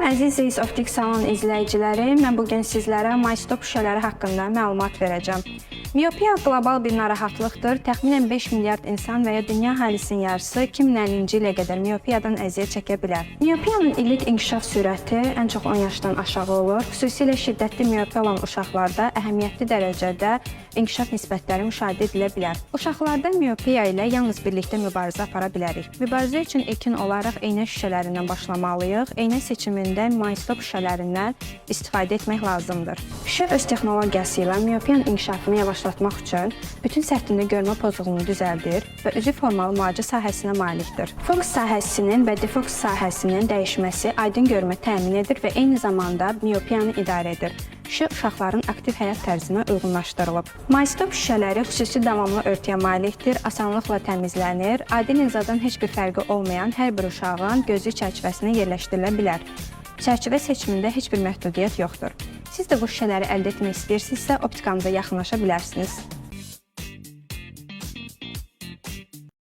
Əziz Optik Salon izləyiciləri, mən bugün sizlərə MyStop şüşələri haqqında məlumat verəcəm. Miopiya qlobal bir narahatlıqdır. Təxminən 5 milyard insan və ya dünya əhalisinin yarısı 2050-ci ilə qədər miopiyadan əziyyət çəkə bilər. Miopiyanın illik inkişaf sürəti ən çox 10 yaşdan aşağı olur. Xüsusilə şiddətli miopiya olan uşaqlarda əhəmiyyətli dərəcədə inkişaf nisbətləri müşahidə edilə bilər. Uşaqlarda miopiya ilə yalnız birlikdə mübarizə apara bilərik. Mübarizə üçün ilkin olaraq eynə şüşələrindən başlamalıyıq. Eynə seçimində MyStop şüşələrindən istifadə etmək lazımdır. Şüşə öz texnologiyası ilə miopiyanın inkişafını yavaşlatmaq üçün bütün səthində görmə pozğunluğunu düzəldir və üzü formalı müalicə sahəsinə malikdir. Fokus sahəsinin və defokus sahəsinin dəyişməsi aydın görmə təmin edir və eyni zamanda miopiyanı idarə edir. Şüşə uşaqların aktiv həyat tərzinə uyğunlaşdırılıb. MyStop şüşələri xüsusi davamlı örtüyə malikdir, asanlıqla təmizlənir, adi linzadan heç bir fərqi olmayan hər bir uşağın gözü çərçivəsinə yerləşdirilə bilər. Çərçivə seçimində heç bir məhdudiyyət yoxdur. Siz də bu şüşələri əldə etmək istəyirsinizsə, optikamıza yaxınlaşa bilərsiniz.